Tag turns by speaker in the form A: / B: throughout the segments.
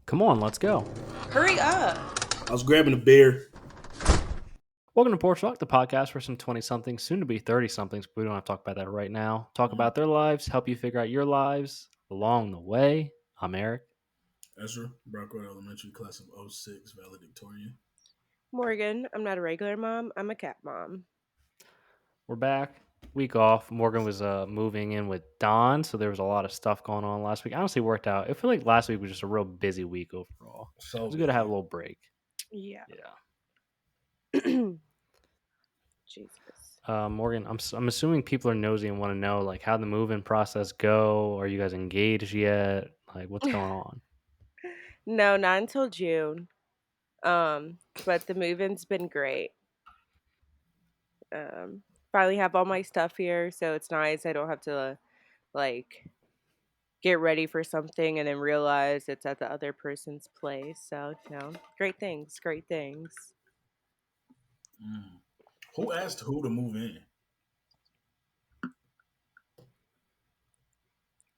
A: Come on, let's go.
B: Hurry up.
C: I was grabbing a beer.
A: Welcome to PorchTlk, the podcast for some 20-somethings, soon to be 30-somethings, but we don't have to talk about that right now. Talk about their lives, help you figure out your lives along the way. I'm Eric.
C: Ezra, Brockwell Elementary, class of 06, valedictorian.
B: Morgan, I'm not a regular mom. I'm a cat mom.
A: We're back. Week off. Morgan was moving in with Don, so there was a lot of stuff going on last week. Honestly, worked out. I feel like last week was just a real busy week overall.
C: So
A: It was good to have a little break.
B: Yeah.
A: Yeah.
B: Jesus.
A: Morgan, I'm assuming people are nosy and want to know like how the move-in process go. Are you guys engaged yet? Like what's going on?
B: No, not until June. But the move-in's been great. Finally have all my stuff here, so it's nice. I don't have to like get ready for something and then realize it's at the other person's place. So, great things.
C: Who asked who to move in?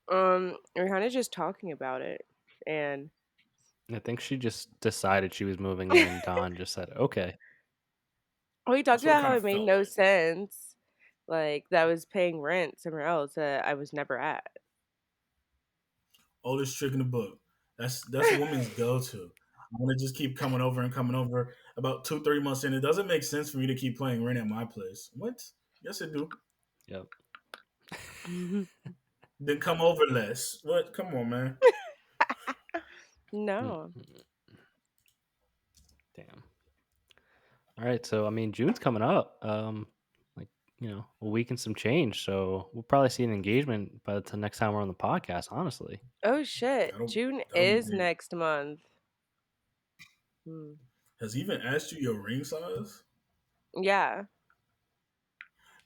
B: We're kind of just talking about it, and
A: I think she just decided she was moving in, and Don just said, "Okay."
B: we talked
C: That's what it
B: about how
C: kinda
B: it made
C: felt
B: no
C: like.
B: sense. Like that I was paying rent somewhere else that I was never at.
C: Oldest trick in the book. That's a woman's go-to. I want to just keep coming over and coming over. About 2-3 months in, it doesn't make sense for me to keep playing rent at my place. What? Yes, it do.
A: Yep.
C: Then come over less. What? Come on, man.
B: No.
A: Damn. All right, so I mean June's coming up. Like a week and some change. So we'll probably see an engagement by the next time we're on the podcast. Honestly.
B: Oh shit.
C: That'll
B: June
C: be
B: is
C: great.
B: next month. Hmm.
C: Has he even asked you your ring size?
B: Yeah.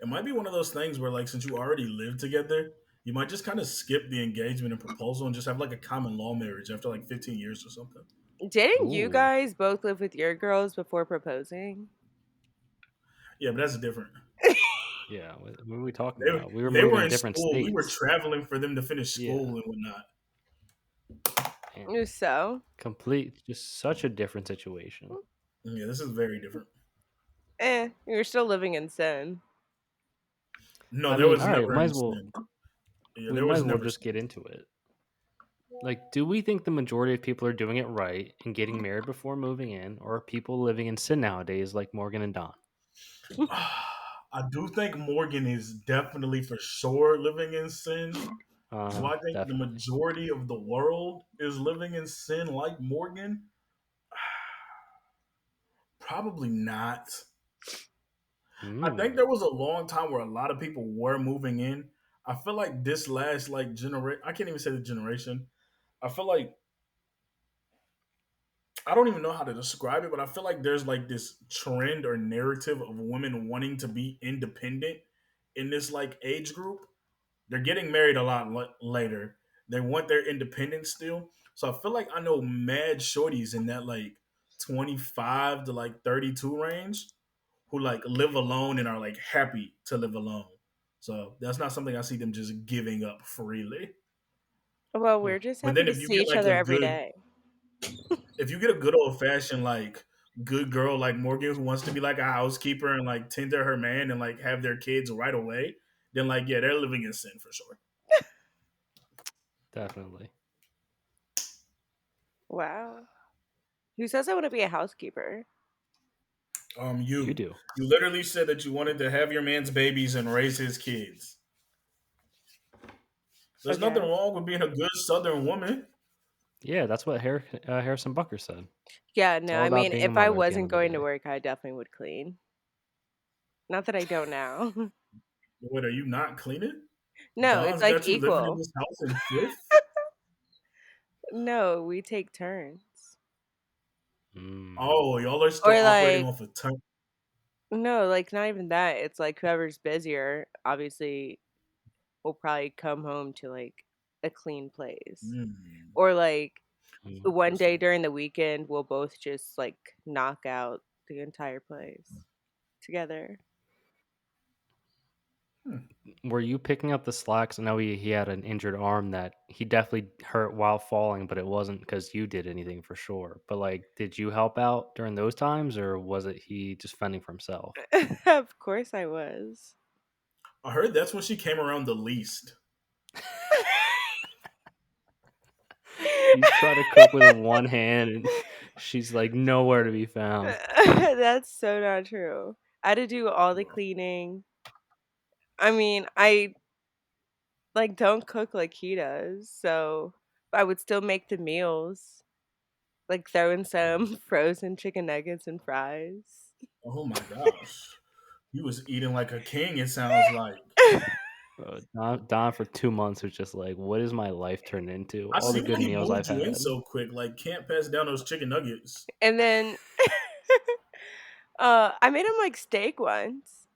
C: It might be one of those things where, like, since you already live together, you might just kind of skip the engagement and proposal and just have like a common law marriage after like 15 years or something.
B: Didn't you
A: Ooh.
B: guys both live with your girls before proposing?
C: Yeah, but that's different.
A: Yeah. What were we talking
C: They,
A: about? We were
C: they
A: moving
C: were
A: in
C: in
A: different
C: school. We were
A: states.
C: traveling for them to finish
A: Yeah.
C: school and whatnot.
A: Damn.
B: So?
A: Just such a different situation.
C: Yeah, this is very different.
B: You're still living in sin.
C: No,
A: I
C: there
A: mean,
C: was
A: all right,
C: never
A: might
C: any
A: as well.
C: sin. Yeah,
A: We
C: there
A: might
C: was
A: as well
C: never
A: just
C: sin.
A: get into it. Like, do we think the majority of people are doing it right and getting married before moving in, or are people living in sin nowadays like Morgan and Don?
C: I do think Morgan is definitely for sure living in sin. Do I think the
A: Definitely.
C: majority of the world is living in sin like Morgan? Probably not. I think there was a long time where a lot of people were moving in. I feel like this last like generation, I can't even say the generation. I feel like I don't even know how to describe it, but I feel like there's like this trend or narrative of women wanting to be independent in this like age group. They're getting married a lot later. They want their independence still. So I feel like I know mad shorties in that like 25 to like 32 range who like live alone and are like happy to live alone. So that's not something I see them just giving up freely.
B: Well, we're just
C: But
B: happy
C: then
B: to see each other every day.
C: if you get a good old fashioned like good girl like Morgan who wants to be like a housekeeper and like tend to her man and like have their kids right away, then like yeah, they're living in sin for sure.
A: Definitely.
B: Wow. Who says I want to be a housekeeper?
A: You
C: You
A: do.
C: you literally said that you wanted to have your man's babies and raise his kids. There's nothing
B: Okay.
C: wrong with being a good Southern woman.
A: Yeah, that's what Harrison Bucker said.
B: Yeah,
A: It's
B: no,
A: all
B: I
A: about
B: mean,
A: being a
B: if I
A: mother at the end
B: wasn't
A: of the
B: going to
A: day.
B: work, I definitely would clean. Not that I don't now.
C: What are you not cleaning?
B: No, it's
C: Don's
B: like
C: got you living in
B: equal.
C: this house in fifth.
B: No, we take turns.
C: Oh, y'all are still
B: Or
C: operating
B: like,
C: off a turn.
B: no, like not even that. It's like whoever's busier, obviously, will probably come home to like a clean place. Or like one day
C: Interesting.
B: during the weekend, we'll both just like knock out the entire place together.
C: Hmm.
A: Were you picking up the slacks? I know he had an injured arm that he definitely hurt while falling, but it wasn't because you did anything for sure. But like, did you help out during those times, or was it he just fending for himself?
B: Of course I was.
C: I heard that's when she came around the least.
A: You try to cook with one hand, and she's like nowhere to be found.
B: That's so not true. I had to do all the cleaning. I mean, I like don't cook like he does, so I would still make the meals, like throw in some frozen chicken nuggets and fries.
C: Oh my gosh. He was eating like a king, it sounds like.
A: Don for 2 months was just like, what is my life turned into?
C: I
A: All the
C: see why
A: good
C: he
A: meals I've
C: moved you in
A: had.
C: so quick. Like, can't pass down those chicken nuggets.
B: And then I made him like steak once.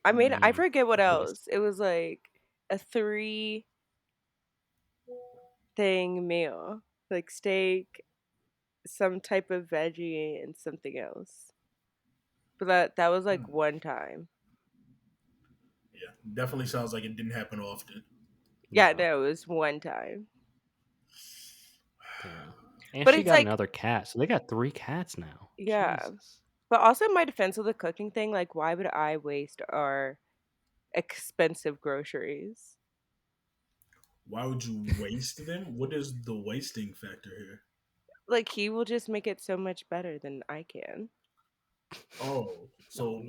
B: I
C: Mm.
B: forget what
A: Nice.
B: else. It was like a 3 thing meal. Like steak, some type of veggie and something else. But that was like
C: Hmm.
B: one time.
C: Yeah, definitely sounds like it didn't happen often.
B: Yeah,
A: No,
B: no, it was one time.
A: damn. And
B: But
A: she
B: it's
A: got
B: like
A: another cat, so they got 3 cats now.
B: yeah.
A: Jesus.
B: But also in my defense of the cooking thing, like why would I waste our expensive groceries?
C: Why would you waste them? What is the wasting factor here?
B: Like he will just make it so much better than I can.
C: Oh,
A: Oh
C: so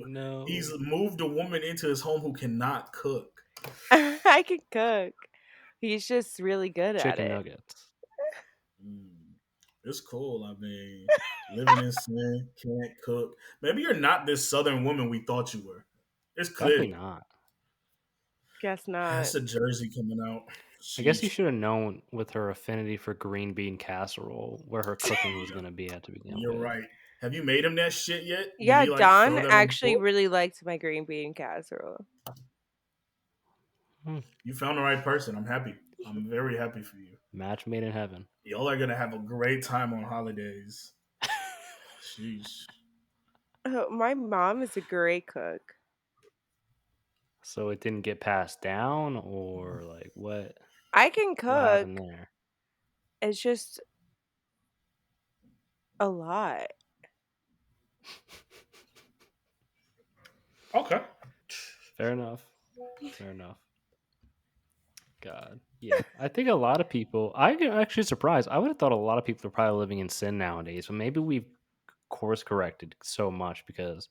C: he's
A: no.
C: moved a woman into his home who cannot cook.
B: I can cook. He's just really good at
A: Chicken
B: it.
A: nuggets.
C: Mm. It's cool. I mean, living in sin, can't cook. Maybe you're not this southern woman we thought you were. It's
A: Definitely
C: clear.
A: not.
B: Guess not.
C: That's a jersey coming out.
A: I guess you
C: Sheesh.
A: should have known with her affinity for green bean casserole where her cooking was going to be at to begin
C: You're
A: with.
C: right. Have you made him that shit yet? Did
B: Yeah,
C: he like
B: Don
C: throw that on the
B: actually
C: board?
B: really liked my green bean casserole.
A: Hmm.
C: You found the right person. I'm happy. I'm very happy for you.
A: Match made in heaven.
C: Y'all are gonna have a great time on holidays. Sheesh.
B: Oh, my mom is a great cook.
A: So it didn't get passed down, or like what?
B: I can
A: What happened
B: cook.
A: there?
B: It's just a lot.
C: Okay.
A: Fair enough. Fair enough. God. Yeah. I think a lot of people, I'm actually surprised. I would have thought a lot of people are probably living in sin nowadays, but maybe we've course corrected so much because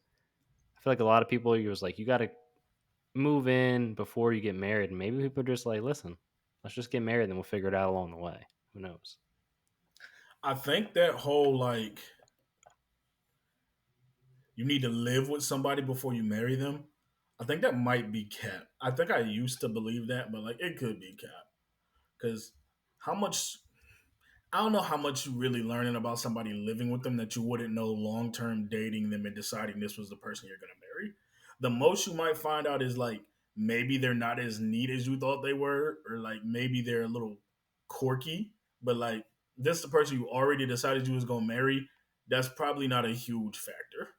A: I feel like a lot of people, you was like, you got to move in before you get married. And maybe people are just like, listen, let's just get married, then we'll figure it out along the way. Who knows?
C: I think that whole like you need to live with somebody before you marry them. I think that might be cap. I think I used to believe that, but like it could be cap. Because how much I don't know how much you really learning about somebody living with them that you wouldn't know long term dating them and deciding this was the person you're gonna marry. The most you might find out is like maybe they're not as neat as you thought they were, or like maybe they're a little quirky, but like this the person you already decided you was gonna marry, that's probably not a huge factor.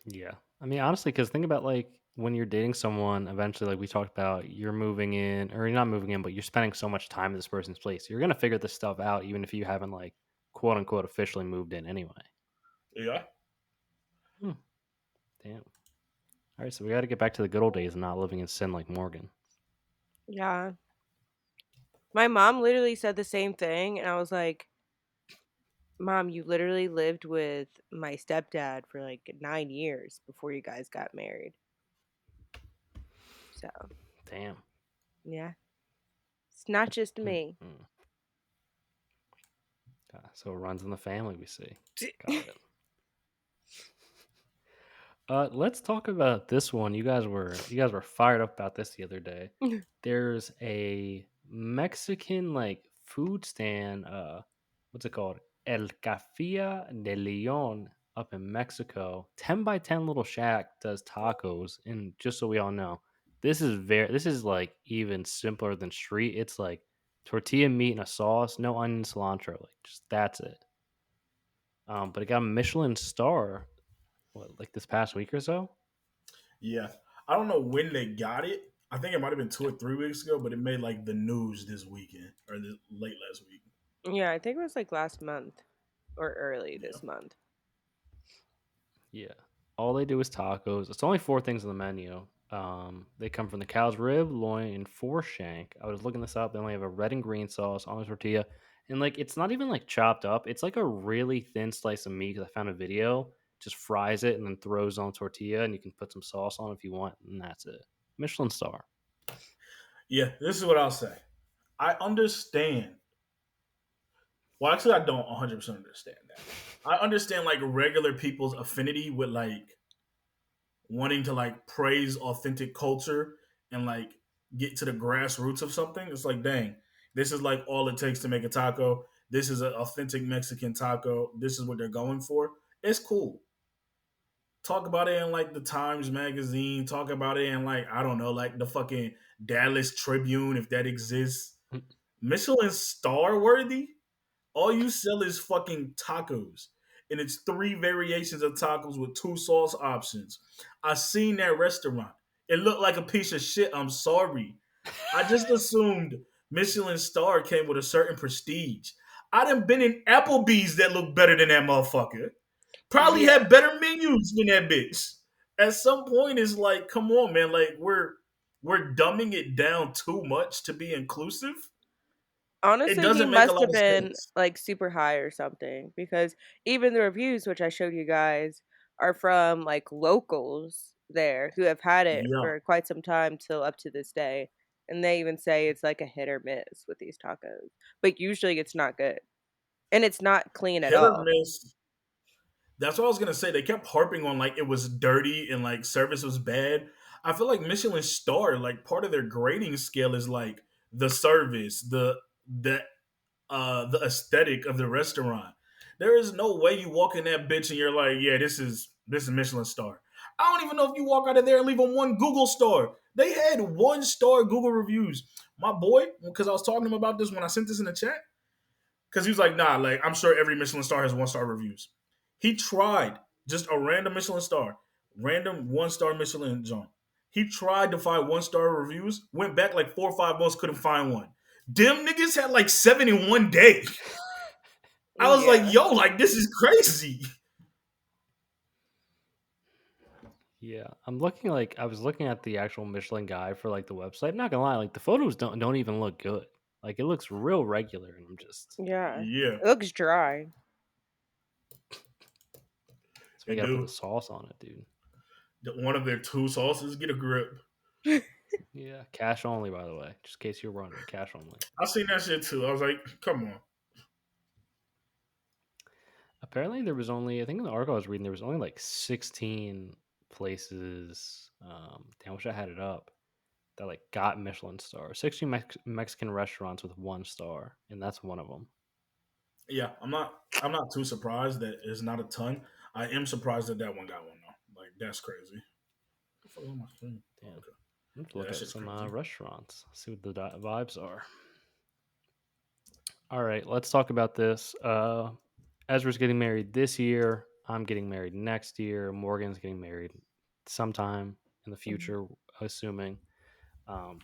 A: Yeah. I mean, honestly, because think about like when you're dating someone, eventually, like we talked about, you're moving in, or you're not moving in, but you're spending so much time in this person's place. You're going to figure this stuff out, even if you haven't, like, quote unquote, officially moved in anyway.
C: Yeah.
A: Hmm. Damn. All right. So we got to get back to the good old days and not living in sin like Morgan.
B: Yeah. My mom literally said the same thing, and I was like, Mom, you literally lived with my stepdad for like 9 years before you guys got married. So,
A: Damn.
B: yeah, it's not just
A: Hmm.
B: me.
A: Hmm. So it runs in the family, we see. Got it. Let's talk about this one. You guys were fired up about this the other day. There's a Mexican like food stand. What's it called? El Café de Leon up in Mexico. 10 by 10 little shack does tacos, and just so we all know, this is like even simpler than street. It's like tortilla meat and a sauce, no onion, cilantro, like just that's it. But it got a Michelin star. What, like this past week or so?
C: Yeah. I don't know when they got it. I think it might have been 2 or 3 weeks ago, but it made like the news this weekend or late last week.
B: Yeah, I think it was like last month or early
C: Yeah.
B: this month.
A: Yeah. All they do is tacos. It's only four things on the menu. They come from the cow's rib, loin, and foreshank. I was looking this up. They only have a red and green sauce on the tortilla, and like it's not even like chopped up. It's like a really thin slice of meat. Because I found a video. Just fries it and then throws on tortilla, and you can put some sauce on if you want, and that's it. Michelin star.
C: Yeah. This is what I'll say. I understand. Well, actually, I don't 100% understand that. I understand like regular people's affinity with like wanting to like praise authentic culture and like get to the grassroots of something. It's like, dang, this is like all it takes to make a taco. This is an authentic Mexican taco. This is what they're going for. It's cool. Talk about it in like the Times magazine. Talk about it in like, I don't know, like the fucking Dallas Tribune if that exists. Michelin star worthy? All you sell is fucking tacos. And it's three variations of tacos with two sauce options. I seen that restaurant. It looked like a piece of shit. I'm sorry. I just assumed Michelin star came with a certain prestige. I done been in Applebee's that look better than that motherfucker. Probably
B: Yeah.
C: had better menus than that bitch. At some point, it's like, come on, man. Like we're dumbing it down too much to be inclusive. It
B: Honestly, he
C: doesn't make a
B: must
C: lot
B: have
C: of
B: been
C: sense.
B: like super high or something because even the reviews, which I showed you guys, are from like locals there who have had it
C: Yeah.
B: for quite some time till up to this day. And they even say it's like a hit or miss with these tacos. But usually it's not good. And it's not clean at
C: Hit or
B: all.
C: miss. That's what I was gonna say. They kept harping on like it was dirty and like service was bad. I feel like Michelin star, like part of their grading scale is like the service, the aesthetic of the restaurant. There is no way you walk in that bitch and you're like, yeah, this is Michelin star. I don't even know if you walk out of there and leave them one Google star. They had 1 star Google reviews. My boy, because I was talking to him about this when I sent this in the chat, because he was like, nah, like I'm sure every Michelin star has 1 star reviews. He tried just a random Michelin star, random 1 star Michelin joint. He tried to find 1 star reviews, went back like 4 or 5 months, couldn't find one. Them niggas had like 7 in one day. I was like,
B: Yeah.
C: yo, like this is crazy.
A: Yeah, I'm looking like I was looking at the actual Michelin guide for like the website. I'm not gonna lie, like the photos don't even look good. Like it looks real regular, and I'm just
B: Yeah.
C: Yeah,
B: It looks dry.
A: so we
C: they
A: gotta put the
C: do.
A: sauce on it, dude.
C: One of their 2 sauces, get a grip.
A: Yeah, cash only, by the way, just in case you're wondering, cash only.
C: I seen that shit too. I was like, come on.
A: Apparently, there was only I think in the article I was reading there was only like 16 places. Damn, I wish I had it up that like got Michelin stars. 16 Mexican restaurants with 1 star, and that's one of them.
C: Yeah, I'm not too surprised that it's not a ton. I am surprised that that one got one though. Like that's crazy. The fuck is on my screen? Oh,
A: Damn,
C: okay.
A: let's
C: Yeah,
A: look
C: that
A: at
C: shit's
A: some
C: crazy.
A: restaurants. See what the vibes are. All right, let's talk about this. Ezra's getting married this year. I'm getting married next year. Morgan's getting married sometime in the
B: Mhm.
A: future, assuming. Um,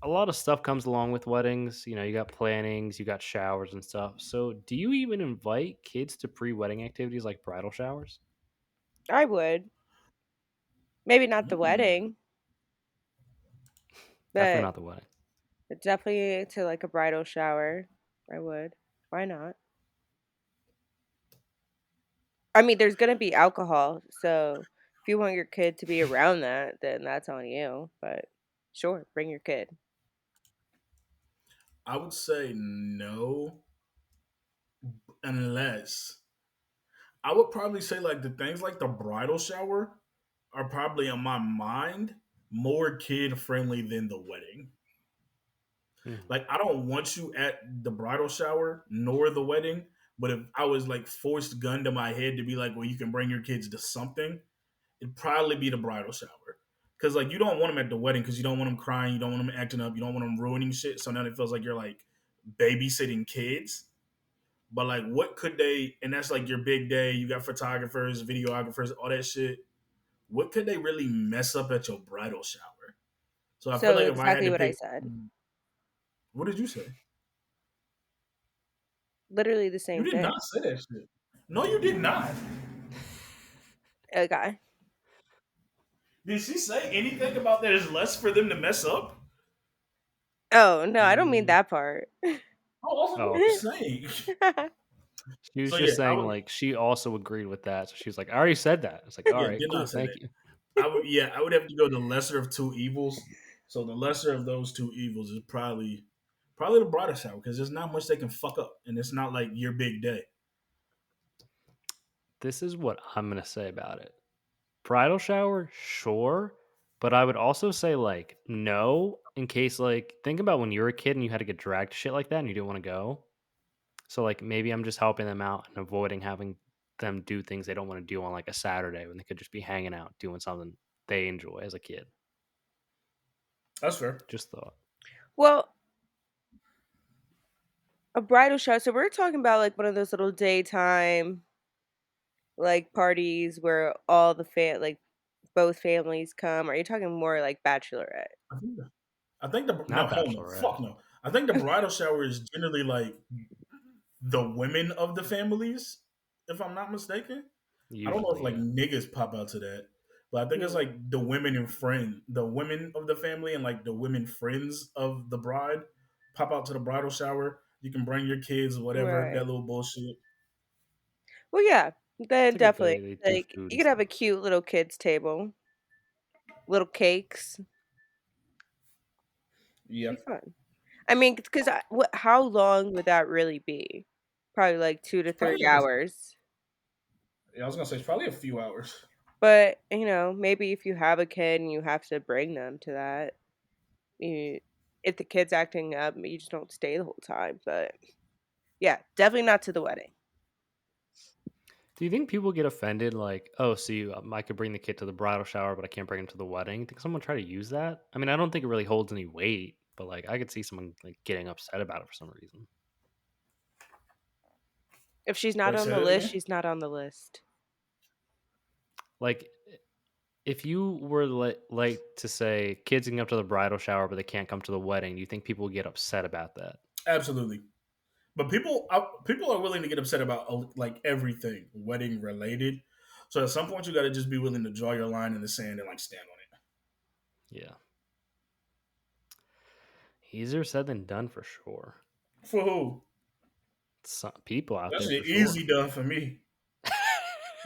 A: a lot of stuff comes along with weddings. You know, you got plannings, you got showers and stuff. So, do you even invite kids to pre-wedding activities like bridal showers?
B: I would. Maybe not the
C: Mm.
B: wedding,
A: Definitely
B: but
A: not the wedding.
B: definitely to like a bridal shower. I would. Why not? I mean, there's gonna be alcohol, so if you want your kid to be around that, then that's on you. But sure, bring your kid.
C: I would say no, unless I would probably say like the things like the bridal shower are probably in my mind more kid friendly than the wedding.
A: Mhm.
C: Like I don't want you at the bridal shower nor the wedding, but if I was like forced gun to my head to be like, well, you can bring your kids to something, it'd probably be the bridal shower. Cause like you don't want them at the wedding because you don't want them crying, you don't want them acting up, you don't want them ruining shit. So now it feels like you're like babysitting kids. But like, what could they? And that's like your big day. You got photographers, videographers, all that shit. what could they really mess up at your bridal shower? So I feel
B: So
C: like if I had
B: exactly
C: to
B: what I
C: pick,
B: said.
C: what did you say?
B: Literally the
C: You
B: same
C: did not
B: thing.
C: say that shit. No, you did not.
B: Okay.
C: Did she say anything about there's less for them to mess up?
B: Oh no, I don't mean
A: Mm,
B: that part.
C: Oh, I was like,
A: oh,
C: what are you
A: okay.
C: saying?
A: She was
C: So yeah,
A: just saying like she also agreed with that. So she's like, I already said that. It's like, all
C: yeah,
A: right,
C: did
A: cool,
C: not say
A: thank
C: that.
A: you.
C: I would have to go the lesser of two evils. So the lesser of those two evils is probably the bridal shower because there's not much they can fuck up, and it's not like your big day.
A: This is what I'm gonna say about it. Bridal shower, sure, but I would also say like no in case like think about when you were a kid and you had to get dragged to shit like that and you didn't want to go. So like maybe I'm just helping them out and avoiding having them do things they don't want to do on like a Saturday when they could just be hanging out doing something they enjoy as a kid.
C: That's fair.
A: Just thought.
B: Well, a bridal shower. So we're talking about like one of those little daytime like parties where all the like both families come. Are you talking more like bachelorette?
C: I think I think the no
A: Not
C: hell no
A: bachelorette.
C: fuck no. I think the bridal shower is generally like the women of the families, if I'm not mistaken. I don't know if
A: Usually,
C: like
A: yeah.
C: niggas pop out to that, but I think it's
B: Mm,
C: like the women of the family, and like the women friends of the bride pop out to the bridal shower. You can bring your kids, whatever, that
B: right.
C: little bullshit.
B: Well, yeah. Then definitely,
A: Typically they do
B: like
A: food
B: you
A: and
B: could have a
A: stuff.
B: cute little kids table, little cakes.
C: Yeah,
B: Be fun. I mean, because how long would that really be? Probably like two to
C: it's
B: three
C: probably.
B: hours.
C: Yeah, I was gonna say it's probably a few hours.
B: But maybe if you have a kid and you have to bring them to that, you, if the kid's acting up, you just don't stay the whole time. But yeah, definitely not to the wedding.
A: Do you think people get offended like, oh, see, I could bring the kid to the bridal shower, but I can't bring him to the wedding? Think someone try to use that? I mean, I don't think it really holds any weight, but like I could see someone like getting upset about it for some reason.
B: If she's not
C: Wait,
B: on
C: say
B: the
C: that
B: list,
C: again.
B: she's not on the list.
A: Like if you were like to say kids can come to the bridal shower, but they can't come to the wedding, do you think people would get upset about that?
C: Absolutely. But people are willing to get upset about like everything wedding related. So at some point, you got to just be willing to draw your line in the sand and like stand on it.
A: Yeah. Easier said than done for sure.
C: For who?
A: Some people out
C: That
A: there for
C: shit
A: sure.
C: easy done for me.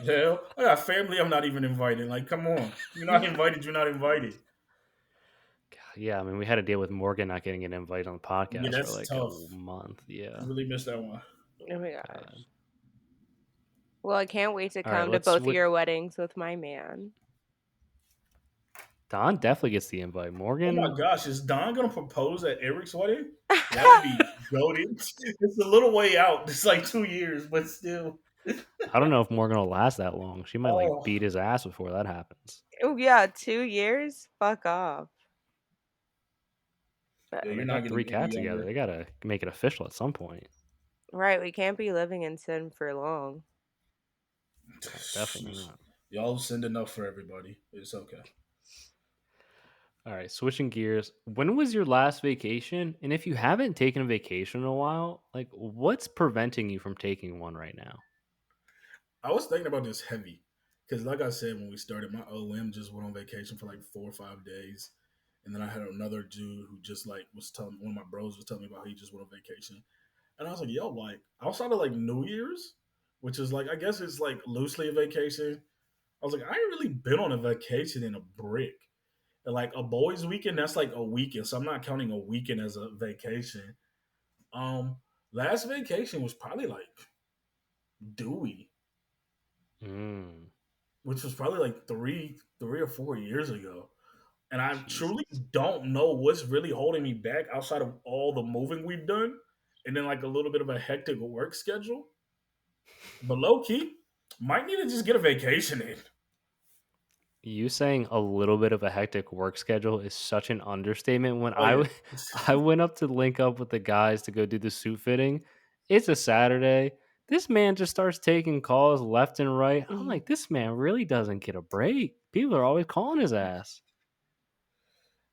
C: Hell, I got family. I'm not even invited. Like, come on, you're not invited. You're not invited.
A: Yeah, I mean, we had to deal with Morgan not getting an invite on the
C: Yeah,
A: podcast for
C: that's
A: like a
C: tough.
A: month.
C: I
A: Yeah.
C: really missed that one.
B: Oh my
A: God.
B: gosh. Well, I can't wait to
A: All right,
B: come to
A: let's
B: both of
A: switch.
B: your weddings with my man.
A: Don definitely gets the invite.
C: Oh my
A: Morgan,
C: gosh, is Don gonna propose at Eric's wedding? That would be goaded. It's a little way out. It's like 2 years, but still.
A: I don't know if Morgan will last that long. She might like
C: Oh,
A: beat his ass before that happens.
B: Oh yeah, 2 years? Fuck off.
C: yeah,
A: Well,
B: But
A: they
C: you're not
A: got
C: getting
A: three
C: any
A: cats together.
C: younger.
A: They gotta make it official at some point.
B: right, we can't be living in sin for long.
A: Definitely not.
C: Y'all send enough for everybody. It's okay.
A: All right, switching gears. When was your last vacation? And if you haven't taken a vacation in a while, like what's preventing you from taking one right now?
C: I was thinking about this heavy because, like I said, when we started, my OM just went on vacation for like 4 or 5 days, and then I had another dude who just like was telling one of my bros was telling me about how he just went on vacation, and I was like, yo, like outside of like New Year's, which is like I guess it's like loosely a vacation. I was like, I ain't really been on a vacation in a brick. And like a boys' weekend, that's like a weekend, so I'm not counting a weekend as a vacation. Um, Last vacation was probably like Dewey,
A: Mm,
C: which was probably like three or 4 years ago. And I truly
A: Jesus.
C: don't know what's really holding me back outside of all the moving we've done, and then like a little bit of a hectic work schedule. But low key, might need to just get a vacation in.
A: You saying a little bit of a hectic work schedule is such an understatement. When
C: Oh yeah,
A: I went up to link up with the guys to go do the suit fitting, it's a Saturday. This man just starts taking calls left and right. I'm
B: Mhm.
A: like, this man really doesn't get a break. People are always calling his ass.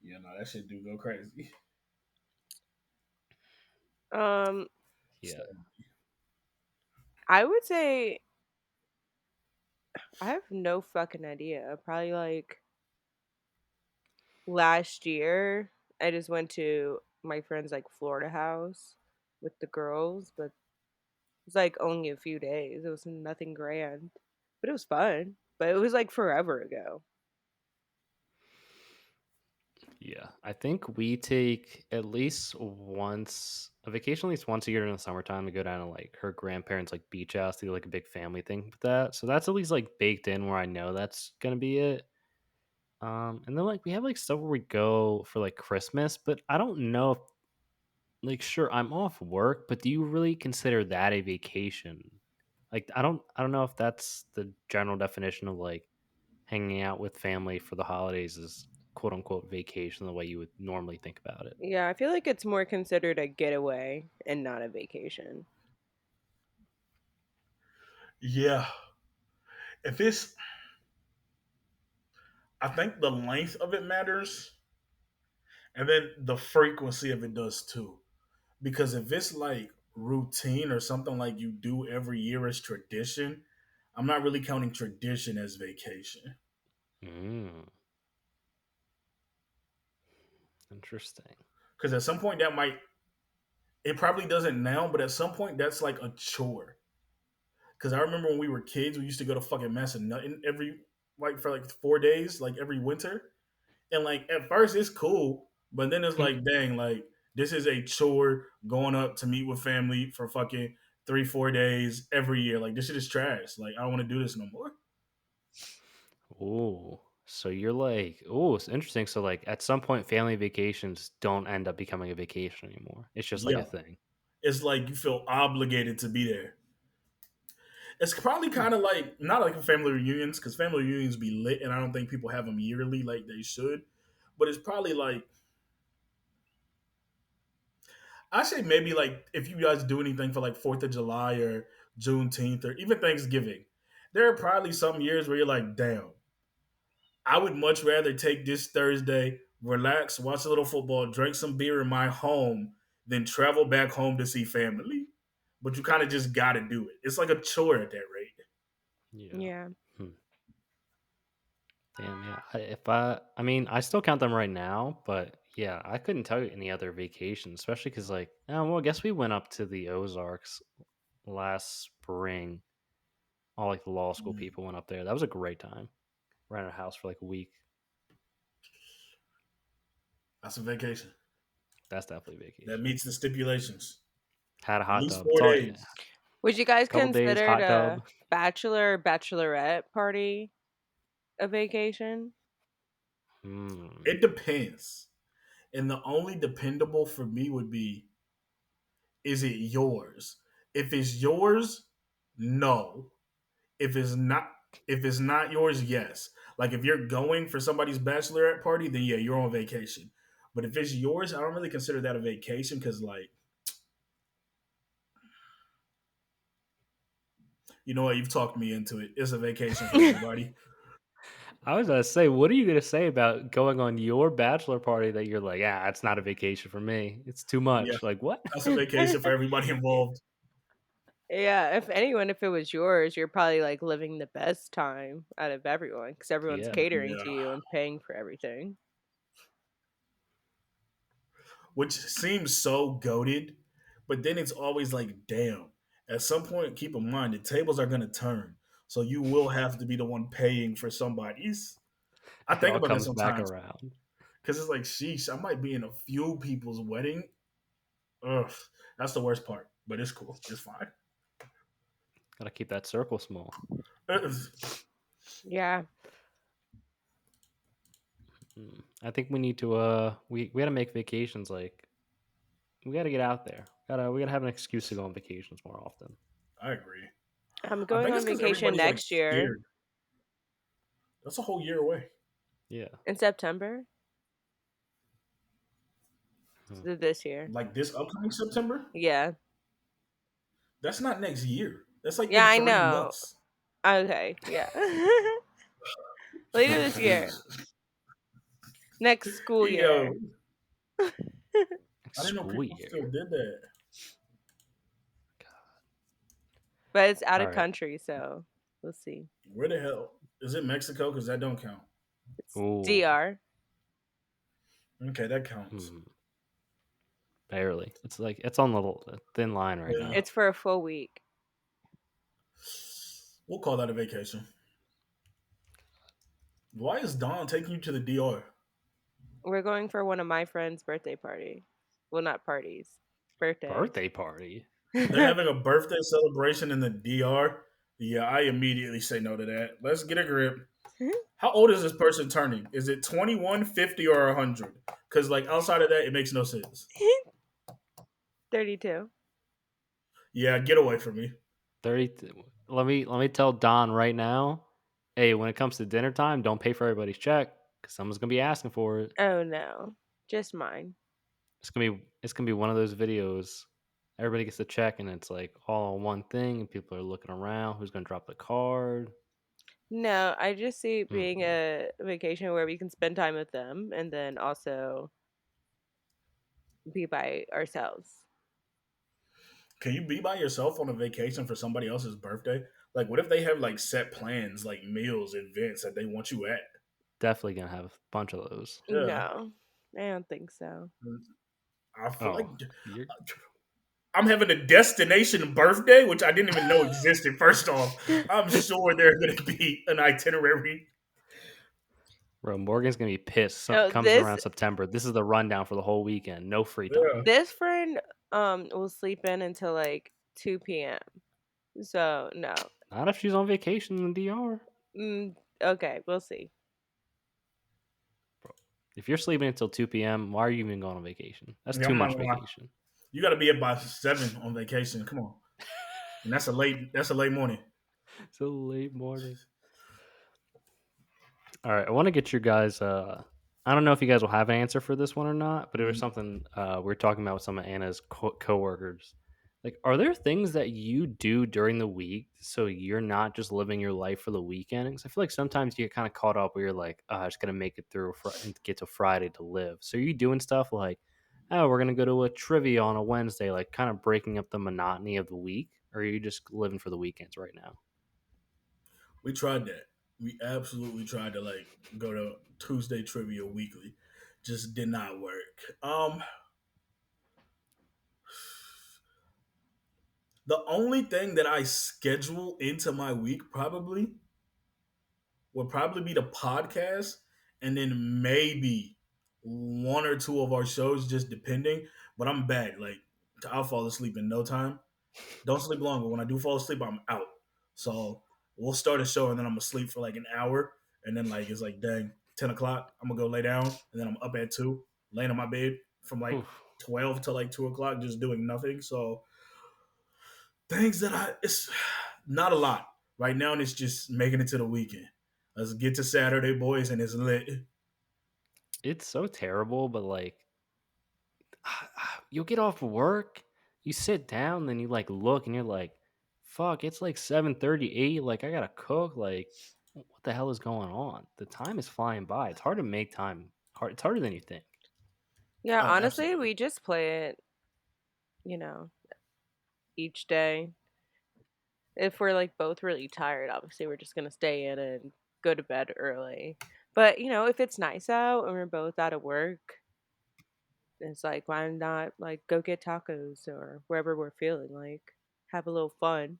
C: Yeah, no, that shit do go crazy.
B: Um,
A: Yeah.
B: I would say I have no fucking idea. Probably like last year, I just went to my friend's like Florida house with the girls, but it's like only a few days. It was nothing grand, but it was fun. But it was like forever ago.
A: Yeah. I think we take at least once a vacation at least once a year in the summertime to go down to like her grandparents' like beach house to do like a big family thing with that. So that's at least like baked in where I know that's gonna be it. And then like we have like stuff where we go for like Christmas, but I don't know if like sure I'm off work, but do you really consider that a vacation? Like I don't know if that's the general definition of like hanging out with family for the holidays is quote unquote vacation the way you would normally think about it.
B: Yeah, I feel like it's more considered a getaway and not a vacation.
C: Yeah, if it's, I think the length of it matters, and then the frequency of it does too. Because if it's like routine or something like you do every year as tradition, I'm not really counting tradition as vacation.
A: Mm, interesting.
C: Because at some point that might, it probably doesn't now, but at some point that's like a chore. Because I remember when we were kids, we used to go to fucking Massanutten every, like for like 4 days, like every winter. And like at first it's cool, but then it's like, dang, like this is a chore going up to meet with family for fucking 3, 4 days every year. Like this shit is trash. Like I don't want to do this no more.
A: Oh, so you're like, oh, it's interesting. So like at some point, family vacations don't end up becoming a vacation anymore. It's just like a
C: Yeah.
A: thing.
C: It's like you feel obligated to be there. It's probably
A: Hmm.
C: kind of like not like family reunions because family reunions be lit, and I don't think people have them yearly like they should. But it's probably like I say maybe like if you guys do anything for like Fourth of July or Juneteenth or even Thanksgiving, there are probably some years where you're like, damn, I would much rather take this Thursday, relax, watch a little football, drink some beer in my home, than travel back home to see family. But you kind of just got to do it. It's like a chore at that rate.
A: Yeah.
B: Yeah.
A: Hmm. Damn. Yeah. I mean, I still count them right now, but yeah, I couldn't tell you any other vacations, especially because like, oh, well, I guess we went up to the Ozarks last spring. All like the law school
C: Mm,
A: people went up there. That was a great time. Rented a house for like a week.
C: that's a vacation.
A: That's definitely
C: That
A: vacation.
C: meets the stipulations.
A: Had a
C: At
A: hot
C: least
A: tub.
C: four
A: It's all yeah.
C: days.
B: Would you guys
A: Couple days,
B: consider
A: hot
B: a
A: tub.
B: bachelor or bachelorette party a vacation?
A: Hmm.
C: It depends. And the only dependable for me would be, is it yours? If it's yours, no. If it's not, if it's not yours, yes. Like if you're going for somebody's bachelorette party, then yeah, you're on vacation. But if it's yours, I don't really consider that a vacation because, like, you know what? You've talked me into it. It's a vacation for everybody.
A: I was gonna say, what are you gonna say about going on your bachelor party that you're like, ah, it's not a vacation for me. It's too
C: Yeah,
A: much. Like what?
C: that's a vacation for everybody involved.
B: Yeah, if anyone, if it was yours, you're probably like living the best time out of everyone because everyone's
A: Yeah.
B: catering
C: Yeah,
B: to you and paying for everything.
C: which seems so goaded, but then it's always like, damn. At some point, keep in mind the tables are gonna turn, so you will have to be the one paying for somebody's. I
A: It
C: think
A: all
C: about that
A: comes back
C: sometimes
A: around.
C: because it's like, sheesh, I might be in a few people's wedding. Ugh, that's the worst part, but it's cool. It's fine.
A: Gotta keep that circle small.
C: Ugh.
B: Yeah,
A: I think we need to we gotta make vacations like we gotta get out there. We gotta have an excuse to go on vacations more often.
C: I agree.
B: I'm
C: I
B: going
C: think
B: on
C: it's because
B: vacation
C: everybody's like
B: next year
C: scared. That's a whole year away.
A: Yeah.
B: in September.
A: Hmm.
B: So this year.
C: Like this upcoming September?
B: Yeah.
C: That's not next year. That's like
B: Yeah,
C: in
B: I
C: three
B: know.
C: months.
B: Okay. Yeah. Later this year, next school
C: Yo,
B: year.
C: I didn't know
A: School
C: people still
A: year.
C: did that.
B: But it's out
A: All
B: of
A: right.
B: country, so we'll see.
C: Where the hell is it? Mexico? Because that don't count.
B: It's
A: Oh,
B: DR.
C: Okay, that counts.
A: hmm, barely. It's like it's on the thin line right
C: Yeah,
A: now.
B: It's for a full week.
C: we'll call that a vacation. Why is Don taking you to the DR?
B: We're going for one of my friend's birthday party. Well, not parties. Birthday.
A: Birthday party.
C: They're having a birthday celebration in the DR. Yeah, I immediately say no to that. Let's get a grip. How old is this person turning? Is it 21, 50, or 100? Because, like, outside of that, it makes no sense.
B: 32.
C: Yeah, get away from me.
A: 30. Let me tell Don right now. Hey, when it comes to dinner time, don't pay for everybody's check because someone's gonna be asking for it.
B: Oh no. Just mine.
A: It's gonna be one of those videos. Everybody gets the check and it's like all on one thing, and people are looking around. Who's gonna drop the card?
B: No, I just see it being
A: Mm,
B: a vacation where we can spend time with them and then also be by ourselves.
C: Can you be by yourself on a vacation for somebody else's birthday? Like, what if they have, like, set plans, like meals, events that they want you at?
A: definitely gonna have a bunch of those.
C: Yeah.
B: No, I don't think so.
C: I feel like
A: Oh, you're
C: I'm having a destination birthday, which I didn't even know existed. First off, I'm sure there's going to be an itinerary.
A: bro. Morgan's gonna be pissed.
B: Oh,
A: Comes around September. This is the rundown for the whole weekend. No free
C: Yeah.
A: time.
B: this friend will sleep in until like 2 p.m. So no.
A: Not if she's on vacation in the DR.
B: Okay, we'll see.
A: Bro, if you're sleeping until 2 p.m., why are you even going on vacation? That's
C: Yeah,
A: too
C: I'm not
A: much
C: gonna lie.
A: vacation.
C: You got to be up by 7 on vacation. Come on, and that's a late morning.
A: So late morning. All right, I want to get your guys. I don't know if you guys will have an answer for this one or not, but it was
C: Mhm.
A: something we were talking about with some of Anna's coworkers. Like, are there things that you do during the week so you're not just living your life for the weekend? Because I feel like sometimes you get kind of caught up where you're like, oh, I just gotta make it through and get to Friday to live. So are you doing stuff like, oh, we're gonna go to a trivia on a Wednesday, like kind of breaking up the monotony of the week, or are you just living for the weekends right now?
C: We tried that. We absolutely tried to like go to Tuesday trivia weekly. Just did not work. The only thing that I schedule into my week would probably be the podcast, and then maybe one or two of our shows, just depending. But I'm bad. Like, I'll fall asleep in no time. Don't sleep long, but when I do fall asleep, I'm out. So we'll start a show, and then I'm gonna sleep for like an hour, and then like it's like dang 10 o'clock. I'm gonna go lay down, and then I'm up at 2, laying on my bed from like
A: Oof.
C: 12 to like 2 o'clock, just doing nothing. So things that it's not a lot right now, and it's just making it to the weekend. Let's get to Saturday, boys, and it's lit.
A: It's so terrible, but like you'll get off work, you sit down, then you like look and you're like, fuck, it's like 7:38. Like I gotta cook. Like, what the hell is going on? The time is flying by. It's hard to make time. It's harder than you think.
B: Yeah,
C: Oh,
B: honestly,
C: absolutely.
B: we just play it, you know, each day. If we're like both really tired, obviously we're just gonna stay in and go to bed early. But if it's nice out and we're both out of work, it's like why not like go get tacos or wherever we're feeling like have a little fun.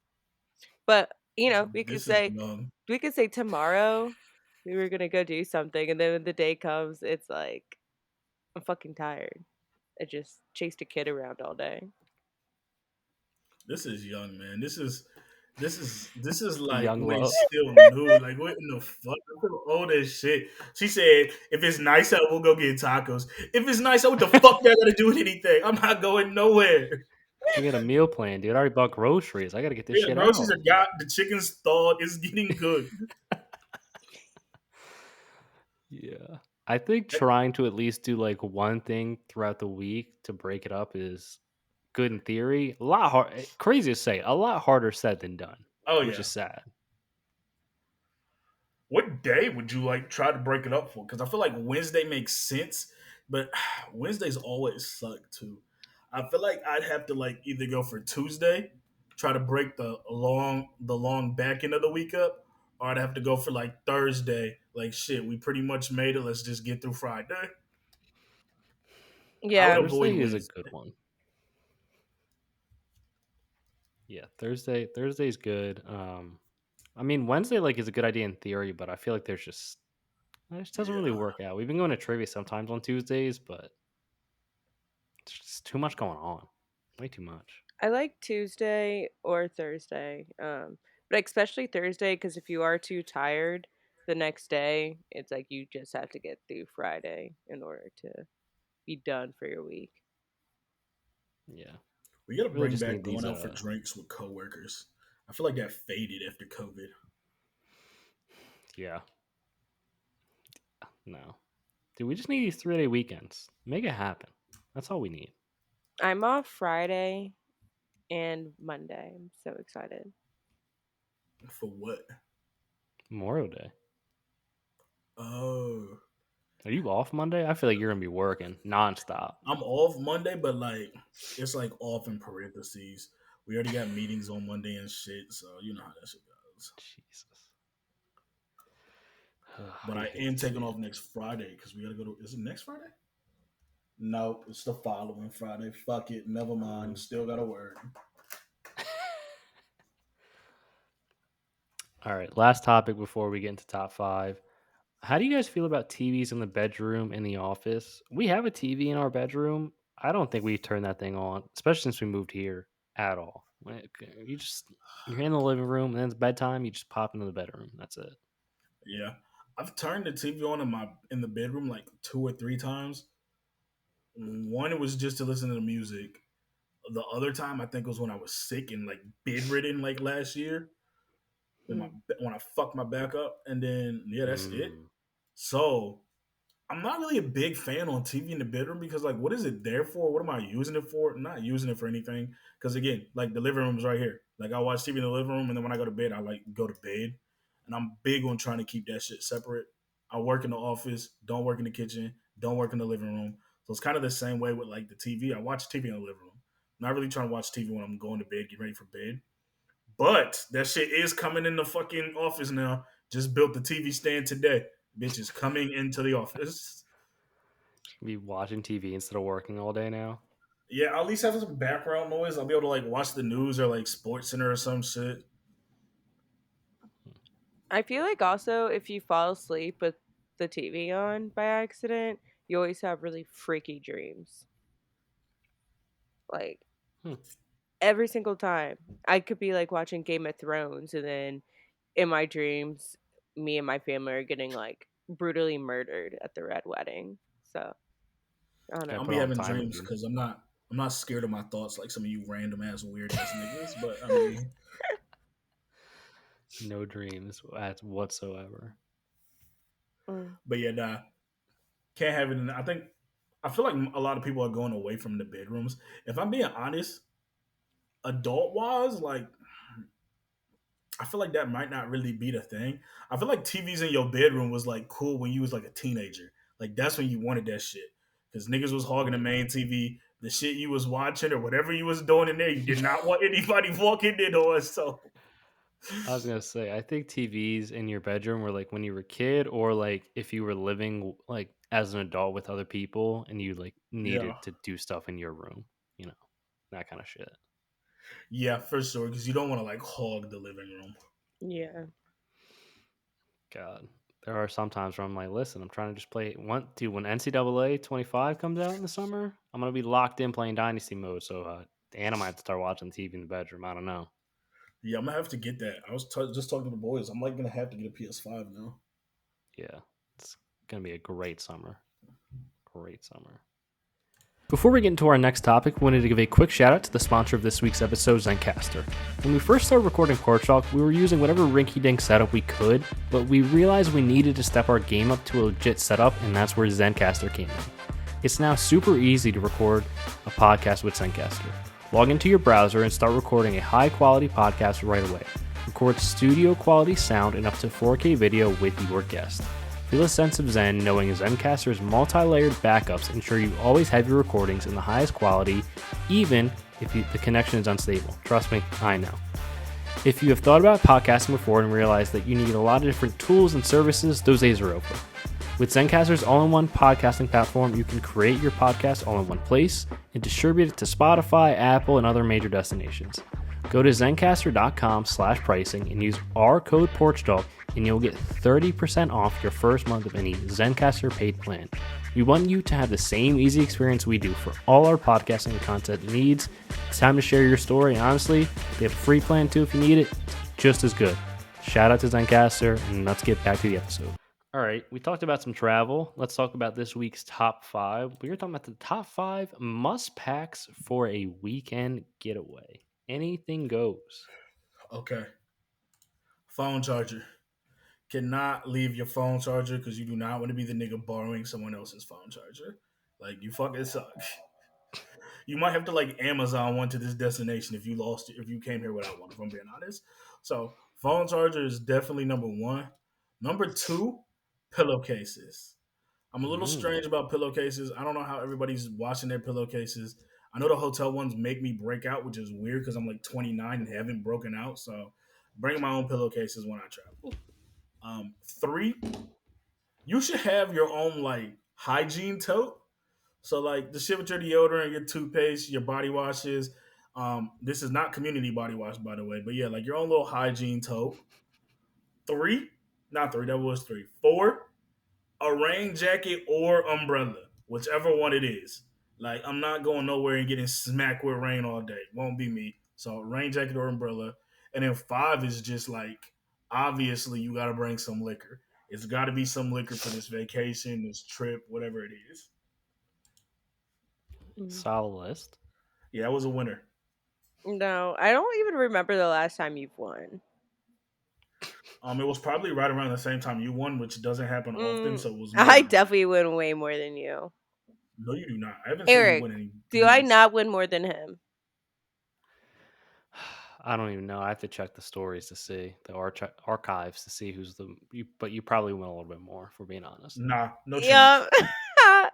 B: But we could
C: This is
B: say
C: young.
B: tomorrow we were gonna go do something, and then when the day comes, it's like I'm fucking tired. I just chased a kid around all day.
C: This is young, man. This is like
A: Young
C: way
A: love.
C: still new. Like what in the fuck? I'm so old as shit. She said, if it's nice out, we'll go get tacos. If it's nice out, what the fuck that got to do with anything? I'm not going nowhere.
A: We got a meal plan, dude. I already bought groceries. I gotta get this
C: Yeah, the
A: shit
C: groceries
A: out.
C: are got. The chicken's thawed. It's getting good.
A: Yeah. I think trying to at least do like one thing throughout the week to break it up is good in theory. A lot hard, crazy to say, a lot harder said than done,
C: Oh
A: which
C: yeah,
A: is sad.
C: What day would you like try to break it up for? Because I feel like Wednesday makes sense, but Wednesdays always suck too. I feel like I'd have to like either go for Tuesday, try to break the long back end of the week up, or I'd have to go for like Thursday. Like shit, we pretty much made it. Let's just get through Friday. I would
B: Yeah.
C: avoid
A: Thursday is a good
C: Wednesday.
A: one. Yeah, Thursday's good. I mean Wednesday like is a good idea in theory, but I feel like it just doesn't really
C: Yeah,
A: work out. We've been going to trivia sometimes on Tuesdays, but it's just too much going on. Way too much.
B: I like Tuesday or Thursday. But especially Thursday because if you are too tired the next day, it's like you just have to get through Friday in order to be done for your week.
A: Yeah.
C: we gotta
A: Really
C: bring
A: just
C: back
A: need
C: going
A: these
C: out for drinks with coworkers. I feel like that faded after COVID.
A: yeah. No. Dude, we just need these 3-day weekends. Make it happen. That's all we need.
B: I'm off Friday and Monday. I'm so excited.
C: For what?
A: Memorial Day.
C: Oh,
A: Are you off Monday? I feel like you're gonna be working nonstop.
C: I'm off Monday, but like it's like off in parentheses. We already got meetings on Monday and shit, so you know how that shit goes.
A: Jesus. Ugh,
C: But
A: you
C: I
A: hate
C: am
A: to see
C: taking
A: it.
C: off next Friday because we gotta go to. Is it next Friday? Nope, it's the following Friday. Fuck it, never mind. Still gotta work.
A: All right, last topic before we get into top five. How do you guys feel about TVs in the bedroom in the office? We have a TV in our bedroom. I don't think we turn that thing on, especially since we moved here at all. You're in the living room and then it's bedtime. You just pop into the bedroom. That's it.
C: Yeah, I've turned the TV on in the bedroom like 2 or 3 times. One it was just to listen to the music. The other time I think was when I was sick and like bedridden like last year when my
B: Mm.
C: when I fucked my back up, and then yeah, that's it.
A: Mm,
C: So I'm not really a big fan on TV in the bedroom because like what is it there for? What am I using it for? I'm not using it for anything. Because again, like the living room is right here. Like I watch TV in the living room and then when I go to bed, I like go to bed. And I'm big on trying to keep that shit separate. I work in the office, don't work in the kitchen, don't work in the living room. So it's kind of the same way with like the TV. I watch TV in the living room. Not really trying to watch TV when I'm going to bed, getting ready for bed. But that shit is coming in the fucking office now. Just built the TV stand today. Bitch is coming into the office.
A: be watching TV instead of working all day now.
C: Yeah, I'll at least have some background noise. I'll be able to like watch the news or like Sports Center or some shit.
B: I feel like also if you fall asleep with the TV on by accident, you always have really freaky dreams. Like
A: Hmm.
B: every single time. I could be like watching Game of Thrones and then in my dreams, me and my family are getting like brutally murdered at the Red Wedding. So I don't
A: Gotta
B: know.
C: I'll
A: put
C: be
A: on
C: having
A: timer,
C: dreams
A: dude.
C: because I'm not scared of my thoughts like some of you random ass weird ass niggas. But I mean,
A: No dreams whatsoever.
B: Mm.
C: but yeah, nah, can't have it. I feel like a lot of people are going away from the bedrooms. If I'm being honest, adult wise, like I feel like that might not really be the thing. I feel like TVs in your bedroom was like cool when you was like a teenager. Like that's when you wanted that shit. Because niggas was hogging the
A: Hmm.
C: main TV. The shit you was watching or whatever you was doing in there, you did not want anybody walking in on. So
A: I was gonna say, I think TVs in your bedroom were like when you were a kid, or like if you were living like as an adult with other people and you like
C: yeah,
A: needed to do stuff in your room, you know, that kind of shit.
C: yeah, for sure. Because you don't want to like hog the living room.
B: Yeah.
A: God, there are some times where I'm like, listen, I'm trying to just play dude, when NCAA 25 comes out in the summer, I'm gonna be locked in playing Dynasty mode. So, and I might have to start watching TV in the bedroom. I don't know.
C: Yeah, I'm gonna have to get that. I was just talking to the boys. I'm like gonna have to get a PS5 now.
A: Yeah, it's gonna be a great summer. Great summer. Before we get into our next topic, we wanted to give a quick shout out to the sponsor of this week's episode, Zencastr. When we first started recording PorchTlk, we were using whatever rinky-dink setup we could, but we realized we needed to step our game up to a legit setup, and that's where Zencastr came in. It's now super easy to record a podcast with Zencastr. Log into your browser and start recording a high-quality podcast right away. record studio quality sound and up to 4K video with your guest. Feel a sense of zen knowing Zencastr's multi-layered backups ensure you always have your recordings in the highest quality, even if the connection is unstable. Trust me, I know. If you have thought about podcasting before and realized that you need a lot of different tools and services, those days are over. With Zencastr's all-in-one podcasting platform, you can create your podcast all in one place and distribute it to Spotify, Apple, and other major destinations. Go to zencastr.com/pricing and use our code PorchTlk and you'll get 30% off your first month of any Zencastr paid plan. We want you to have the same easy experience we do for all our podcasting and content needs. It's time to share your story, and honestly, they have a free plan too if you need it. It's just as good. Shout out to Zencastr, and let's get back to the episode. All right, we talked about some travel. Let's talk about this week's top 5. We were talking about the top 5 must packs for a weekend getaway. Anything goes.
C: Okay. Phone charger. Cannot leave your phone charger because you do not want to be the nigga borrowing someone else's phone charger. Like, you fucking suck. You might have to like Amazon one to this destination if you lost it, if you came here without one, if I'm being honest. So phone charger is definitely number one. Number two, pillowcases. I'm a little
A: Mm.
C: strange about pillowcases. I don't know how everybody's washing their pillowcases. I know the hotel ones make me break out, which is weird because I'm like 29 and haven't broken out. So bring my own pillowcases when I travel. Three, you should have your own like hygiene tote. So like the shit with your deodorant, your toothpaste, your body washes. This is not community body wash, by the way, but yeah, like your own little hygiene tote. Three, not three, that was three. Four, a rain jacket or umbrella, whichever one it is. Like I'm not going nowhere and getting smacked with rain all day. Won't be me. So rain jacket or umbrella. And then five is just like obviously you gotta bring some liquor. It's gotta be some liquor for this vacation, this trip, whatever it is.
B: Mhm.
A: Solid list.
C: Yeah, that was a winner.
B: No, I don't even remember the last time you've won.
C: It was probably right around the same time you won, which doesn't happen often,
B: Mm,
C: so it was
B: I
C: more.
B: definitely win way more than you.
C: No, you do not. I haven't seen you
B: Eric,
C: win any
B: do I
C: once.
B: not win more than him?
A: I don't even know. I have to check the stories to see the archives to see who's the. But you probably win a little bit more, if we're being honest.
C: Nah, no chance.
B: Yup.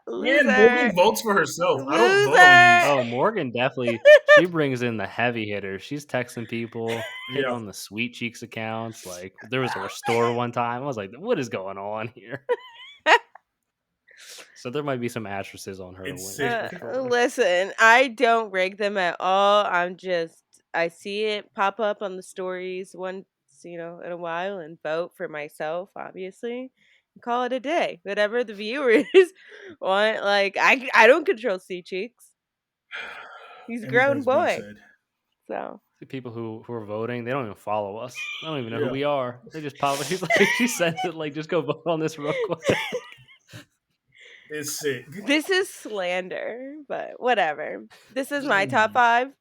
C: And
B: Loser.
C: Morgan votes for herself. I don't vote on
B: Loser.
C: these.
A: Oh, Morgan definitely. She brings in the heavy hitters. She's texting people, hitting
C: Yeah,
A: on the Sweet Cheeks accounts. Like there was a restore one time. I was like, "What is going on here?" So there might be some asterisks on her
C: it's
A: wins for
C: sick.
A: sure.
B: Listen, I don't rank them at all. I see it pop up on the stories once, in a while and vote for myself, obviously. And call it a day. Whatever the viewers want. Like, I don't control C Cheeks. He's a grown
C: Anything's being
B: boy.
C: said.
B: So,
A: The people who are voting, they don't even follow us. They don't even know who
C: Yeah,
A: we are. They just pop. She's like, she sent it like, just go vote on this real quick.
C: it's sick.
B: this is slander, but whatever. This is my top
C: Mm.
B: 5.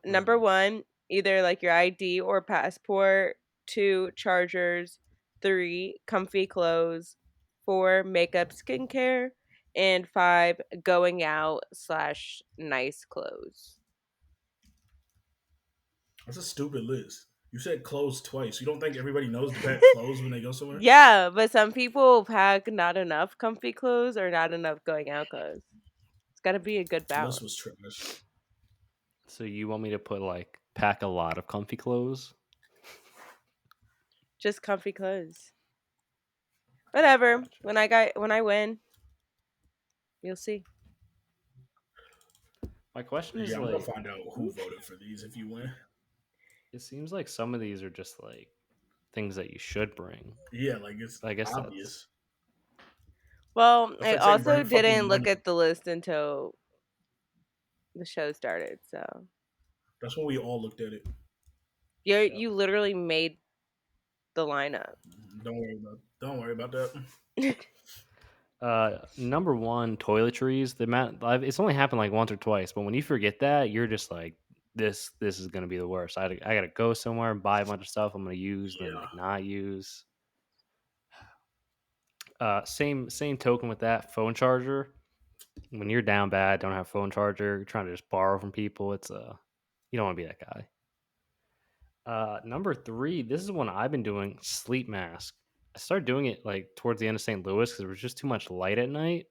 B: Number
A: Mhm.
B: 1, either like your ID or passport. 2, chargers. 3, comfy clothes. 4, makeup, skincare. And 5, going out slash nice clothes.
C: That's a stupid list. You said clothes twice. You don't think everybody knows to pack clothes when they go somewhere?
B: Yeah, but some people pack not enough comfy clothes or not enough going out clothes. It's got to be a good
C: The list
B: balance.
C: was trash.
A: So you want me to put like pack a lot of comfy clothes?
B: Just comfy clothes. Whatever.
A: Gotcha.
B: When I win, you'll see.
A: My question is
C: Yeah, I'm gonna
A: like,
C: find out who voted for these if you win.
A: it seems like some of these are just like things that you should bring.
C: Yeah, like it's
A: I guess that's
C: obvious.
B: Well,
C: If
B: I
C: I say
B: also
C: bring fucking
B: didn't look
C: money,
B: at the list until the show started. So
C: that's when we all looked at it.
A: yep.
B: you literally made the lineup.
C: Don't worry about that.
A: Number one, toiletries. The amount it's only happened like once or twice, but when you forget that, you're just like, this is gonna be the worst. I gotta go somewhere and buy a bunch of stuff I'm gonna use, then
C: Yeah.
A: like not use. Same token with that phone charger. When you're down bad, don't have phone charger, you're trying to just borrow from people. It's you don't want to be that guy. Number three, this is one I've been doing, sleep mask. I started doing it like towards the end of St. Louis because there was just too much light at night.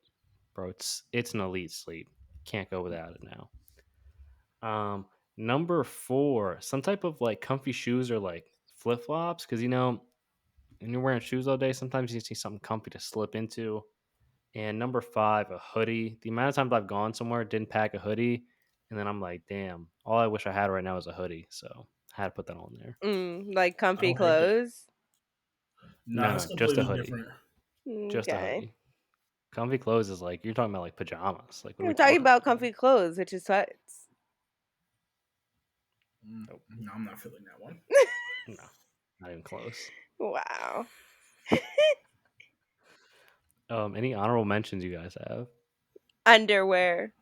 A: Bro, it's an elite sleep. Can't go without it now. Number four, some type of like comfy shoes or like flip flops, because when you're wearing shoes all day, sometimes you need something comfy to slip into. And number five, a hoodie. The amount of times I've gone somewhere, didn't pack a hoodie, and then I'm like, damn, all I wish I had right now is a hoodie. So I had to put that on there.
B: Like
C: I
B: comfy
C: don't hate that.
B: clothes.
C: Nah,
A: No,
C: that's
A: no, just a
C: completely
A: hoodie.
C: different.
A: Just a
B: Okay.
A: hoodie. Comfy clothes is like you're talking about like pajamas. Like what are
B: We're
A: we
B: talking
A: talking
B: about
A: about
B: comfy
A: here?
B: clothes, which is sweats.
A: Nope.
C: No, I'm not feeling that one.
A: No, not even close.
B: Wow.
A: Any honorable mentions you guys have?
B: Underwear.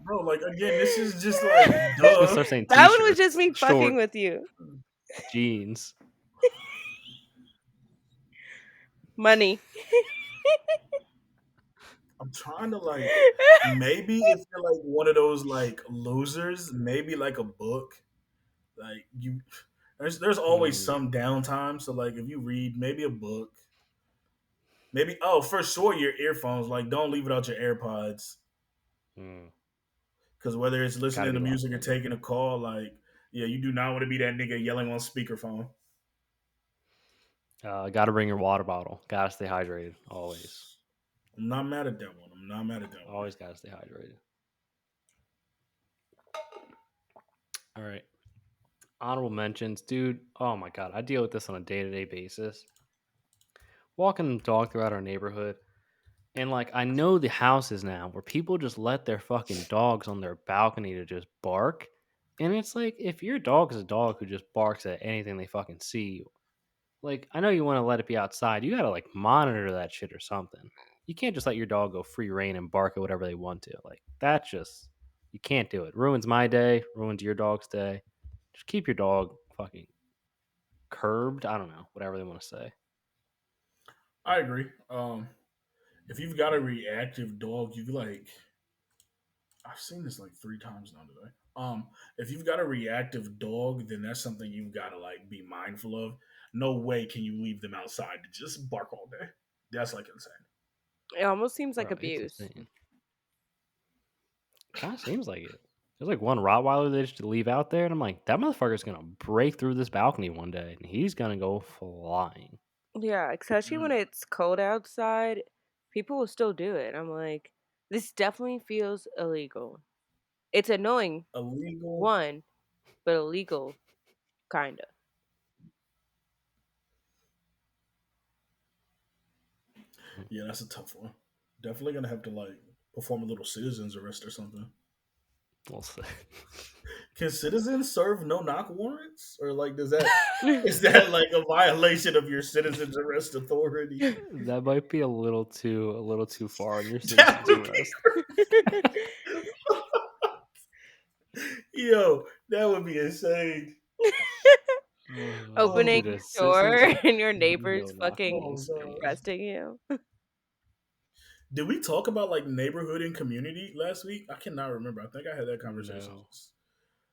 C: Bro, like again, this is just like
A: I'm just gonna
C: duh.
A: start saying
B: That one was just
A: t-shirts,
B: me fucking
A: shorts,
B: with you.
A: jeans.
B: Money.
C: I'm trying to like maybe if you're like one of those like losers, maybe like a book. Like you there's always
A: Mm,
C: some downtime. So like if you read maybe a book, maybe oh for sure your earphones. Like don't leave without your AirPods.
A: mm,
C: Because whether it's
A: gotta
C: listening
A: be
C: to
A: locked
C: music or
A: in.
C: taking a call, like yeah, you do not want to be that nigga yelling on speakerphone.
A: Gotta bring your water bottle. Gotta stay hydrated. Always.
C: I'm not mad at that one. I'm not mad at that one.
A: Always gotta stay hydrated. All right. Honorable mentions, dude. Oh my god, I deal with this on a day-to-day basis. Walking the dog throughout our neighborhood, and like I know the houses now where people just let their fucking dogs on their balcony to just bark. And it's like if your dog is a dog who just barks at anything they fucking see, like I know you want to let it be outside. You gotta like monitor that shit or something. You can't just let your dog go free reign and bark at whatever they want to. Like that just you can't do it. Ruins my day, ruins your dog's day. Just keep your dog fucking curbed. I don't know, whatever they want to say.
C: I agree. If you've got a reactive dog, you like I've seen this like three times now today. If you've got a reactive dog, then that's something you've got to like be mindful of. No way can you leave them outside to just bark all day. That's like insane.
B: It almost seems like
A: Bro, it's
B: abuse.
A: insane. Kind of seems like it. There's like one Rottweiler they just leave out there, and I'm like, that motherfucker's gonna break through this balcony one day, and he's gonna go flying.
B: Yeah, especially when
C: Mm.
B: it's cold outside, people will still do it. I'm like, this definitely feels illegal. It's annoying,
C: Illegal.
B: one, but illegal, kinda.
C: Yeah, that's a tough one. Definitely gonna have to like perform a little citizens arrest or something.
A: We'll see.
C: Can citizens serve no knock warrants, or like does that is that like a violation of your citizens arrest authority?
A: That might be a little too far on your
C: That
A: citizens
C: would be
A: arrest.
C: yo, that would be insane.
A: Oh,
C: Oh,
B: Opening
A: dude, a
B: your door
A: citizens
B: and your
A: no
B: neighbor's
A: knock is
B: fucking
C: oh god.
A: insane.
B: arresting you.
C: Did we talk about like neighborhood and community last week? I cannot remember. I think I had that conversation.
A: No,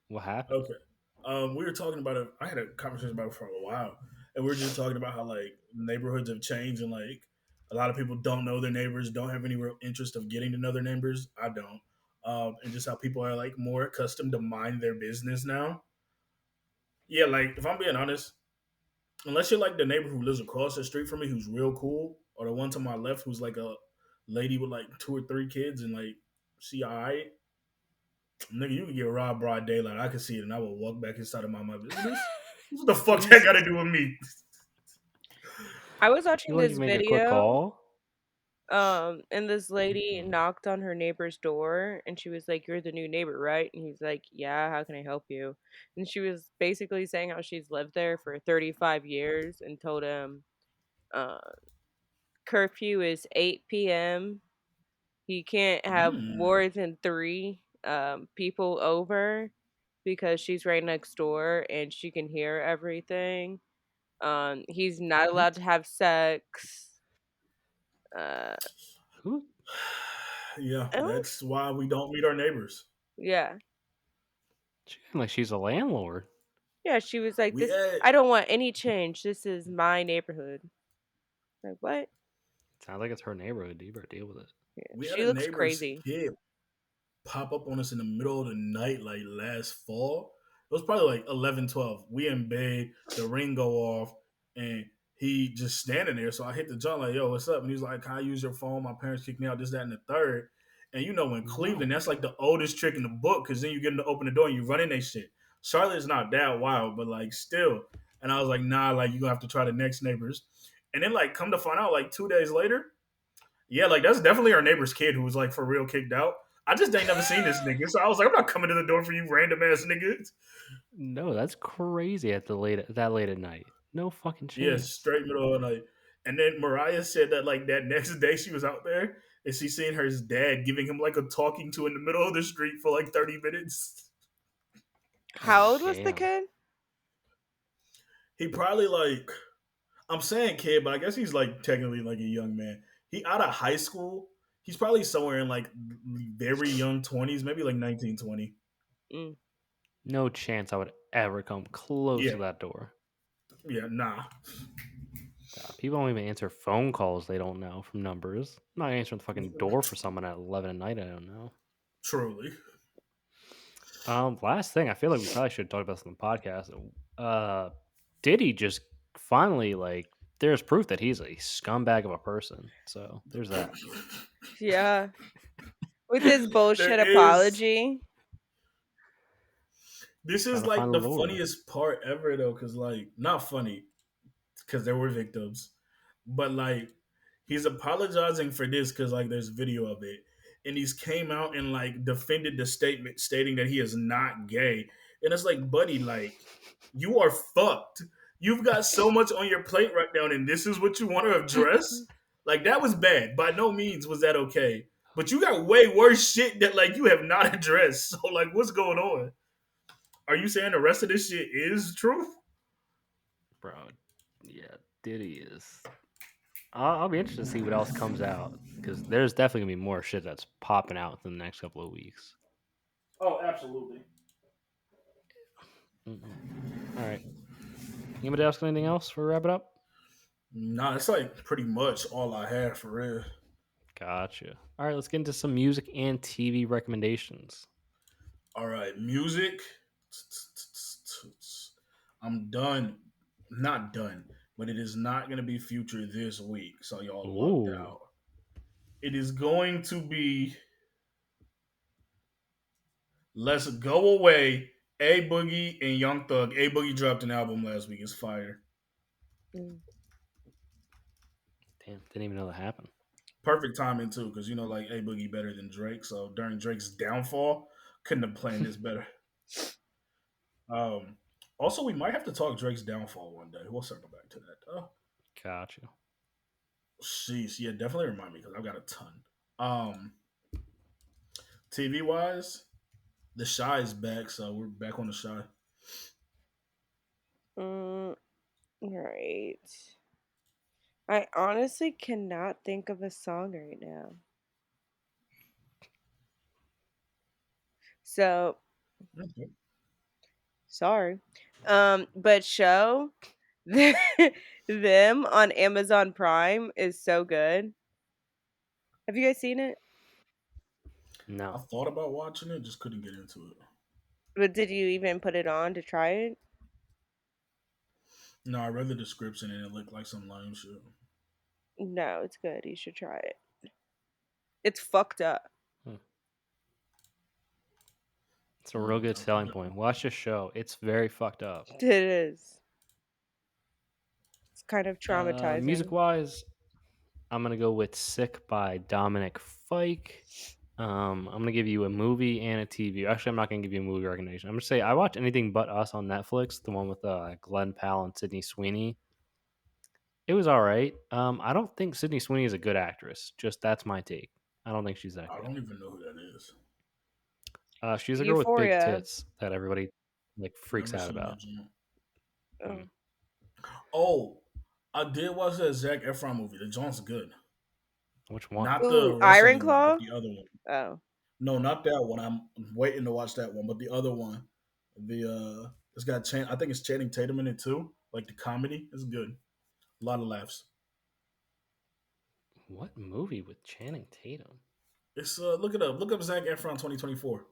A: what happened?
C: Okay. We were talking about it. I had a conversation about it for a while, and we were just talking about how like neighborhoods have changed, and like a lot of people don't know their neighbors, don't have any real interest of getting to know their neighbors. I don't, and just how people are like more accustomed to mind their business now. Yeah, like if I'm being honest, unless you're like the neighbor who lives across the street from me, who's real cool, or the one to my left who's like a lady with like two or three kids, and like she alright. Nigga, you can get robbed broad daylight. I can see it, and I will walk back inside of my business. What the fuck that got to
A: Jesus.
C: do with me?
B: I was
A: You
B: watching
A: like to
B: this
A: make a quick
B: video,
A: call?
B: and this lady
A: Mm.
B: knocked on her neighbor's door, and she was like, "You're the new neighbor, right?" And he's like, "Yeah, how can I help you?" And she was basically saying how she's lived there for 35 years, and told him, uh, curfew is 8 p.m. He can't have
C: Mm.
B: more than three people over because she's right next door and she can hear everything. He's not allowed
A: What?
B: to have sex. Uh,
A: Who?
C: Yeah,
B: oh,
C: that's why we don't meet our neighbors.
B: yeah.
A: She acting like she's a landlord.
B: Yeah, she was like,
C: We
B: "This,
C: had
B: I don't want any change. This is my neighborhood." Like, what?
A: Sounds like it's her neighborhood. You better deal with it.
B: Yeah,
C: we had
B: she
C: a
B: looks
C: neighbor's
B: crazy.
C: kid pop up on us in the middle of the night, like last fall. It was probably like 11, 12. We in bed, the ring go off, and he just standing there. So I hit the joint like, yo, what's up? And he's like, can I use your phone? My parents kicked me out, this, that, and the third. And you know, in
A: No.
C: Cleveland, that's like the oldest trick in the book because then you get them to open the door and you run in they shit. Charlotte's not that wild, but like still. And I was like, nah, like you gonna have to try the next neighbors. And then like come to find out, like 2 days later, yeah, like that's definitely our neighbor's kid who was like for real kicked out. I just ain't never seen this nigga, so I was like, I'm not coming to the door for you random ass niggas.
A: No, that's crazy at the late that late at night. No fucking
C: Yeah,
A: chance.
C: straight middle of the night. And then Mariah said that like that next day she was out there and she seen her dad giving him like a talking to in the middle of the street for like 30 minutes.
B: How
A: Oh
B: old was the
A: damn.
B: kid?
C: He probably like I'm saying kid, but I guess he's like technically like a young man. He out of high school. He's probably somewhere in like very young 20s, maybe like 19, 20.
B: Mm.
A: No chance I would ever come close
C: Yeah,
A: to that door.
C: yeah, nah.
A: People don't even answer phone calls they don't know from numbers. I'm not answering the fucking door for someone at 11 at night I don't know.
C: Truly.
A: Last thing, I feel like we probably should talk about this on the podcast. Diddy just finally there's proof that he's a scumbag of a person. So there's that.
B: Yeah, with his
C: There
B: bullshit
C: is
B: apology.
C: this
A: Trying
C: is
A: to
C: like
A: find a
C: the
A: lawyer.
C: funniest part ever though, because like not funny, because there were victims, but like he's apologizing for this because like there's video of it, and he's came out and like defended the statement stating that he is not gay, and it's like, buddy, like you are fucked. You've got so much on your plate right now, and this is what you want to address. Like that was bad. By no means was that okay. But you got way worse shit that like you have not addressed. So like, what's going on? Are you saying the rest of this shit is truth?
A: Bro, yeah, Diddy is. I'll be interested to see what else comes out because there's definitely gonna be more shit that's popping out in the next couple of weeks.
C: Oh, absolutely.
A: Mm-mm. All right. Anybody else got anything else for wrap it up?
C: Nah, it's like pretty much all I have for real.
A: Gotcha. All right, let's get into some music and TV recommendations.
C: All right, music. I'm done. Not done, but it is not going to be Future this week, so y'all lucked
A: Ooh,
C: out. It is going to be Let's Go Away, A Boogie, and Young Thug. A Boogie dropped an album last week. It's fire.
B: Mm.
A: damn! Didn't even know that happened.
C: Perfect timing, too, because you know, like A Boogie better than Drake. So during Drake's downfall, couldn't have planned this better. Um, Also, we might have to talk Drake's downfall one day. We'll circle back to that.
A: Gotcha.
C: Sheesh, yeah, definitely remind me because I've got a ton. Um, TV wise, The Shy is back, so we're back on The Shy.
B: Mm, right. I honestly cannot think of a song right now. So
C: Okay.
B: sorry. But show them on Amazon Prime is so good. Have you guys seen it?
C: I
A: No,
C: thought about watching it, just couldn't get into it.
B: But did you even put it on to try it?
C: No, I read the description and it looked like some lame shit.
B: No, it's good. You should try it. It's fucked up.
A: Hmm. It's a real good
C: Okay.
A: selling point. Watch this show. It's very fucked up.
B: It is. It's kind of
A: Music
B: traumatizing.
A: wise, I'm gonna go with "Sick" by Dominic Fike. I'm gonna give you a movie and a TV. Actually, I'm not gonna give you a movie recommendation. I'm gonna say I watch Anything But Us on Netflix, the one with Glenn Powell and Sydney Sweeney. It was all right. I don't think Sydney Sweeney is a good actress. Just that's my take. I don't think she's that
C: I
A: good.
C: don't even know who that is.
A: She's a girl with big
B: Euphoria.
A: tits that everybody freaks
C: Never
A: out
C: seen that
A: about.
C: joint.
A: Mm.
B: Oh.
C: Oh, I did watch that Zac Efron movie. The joint's good.
A: Which one?
C: Not the
B: Ooh,
C: wrestling
B: Iron
C: one, but
B: Claw?
C: the other one.
B: Oh.
C: No, not that one. I'm waiting to watch that one, but the other one. It's got I think it's Channing Tatum in it too. Like the comedy is good. A lot of laughs.
A: What movie with Channing Tatum?
C: It's look it up. Look up Zac Efron 2024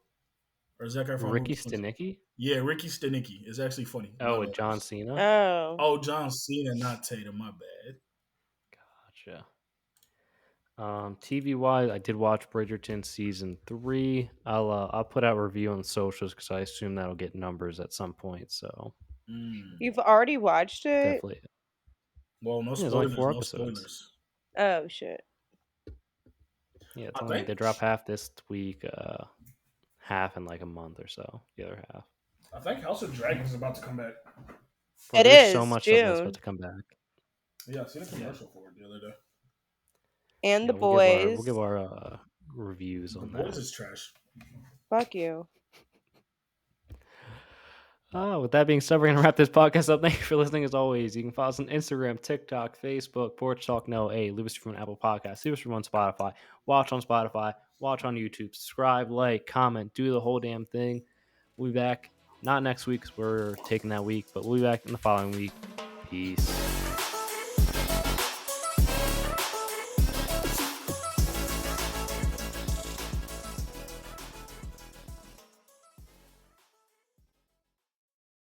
C: or Zac Efron
A: Ricky
C: movie 20.
A: Stenicki?
C: Yeah, Ricky Stenicki is actually funny.
A: Oh,
C: But
A: with John Cena?
B: Oh.
C: oh, John Cena, not Tatum. My bad.
A: Gotcha. TV wise, I did watch Bridgerton season 3. I'll put out a review on the socials because I assume that'll get numbers at some point. So
C: Mm.
B: You've already watched it?
A: definitely,
C: Well, no
A: yeah, there's only
C: spoilers.
A: 4
C: No
A: episodes.
C: spoilers.
B: Oh shit.
A: Yeah, it's
C: I
A: only
C: think
A: they drop half this week, half in like a month or so. The other half.
C: I think House of Dragon is about to come back.
A: Bro,
B: It
A: there's so
B: is
A: much stuff that's about
B: June.
A: to come back.
C: Yeah, I seen a
A: Yeah,
C: commercial for it the other day.
B: And
A: yeah.
B: the
A: We'll give
B: boys.
A: our reviews
C: The
A: on
C: Boys
A: that.
C: is trash.
B: Fuck you.
A: With that being said, we're gonna wrap this podcast up. Thank you for listening. As always, you can follow us on Instagram, TikTok, Facebook, Porch Talk. No, leave us from Apple Podcast, leave us from on Spotify. Watch on Spotify, watch on YouTube. Subscribe, like, comment, do the whole damn thing. We'll be back not next week because we're taking that week, but we'll be back in the following week. Peace.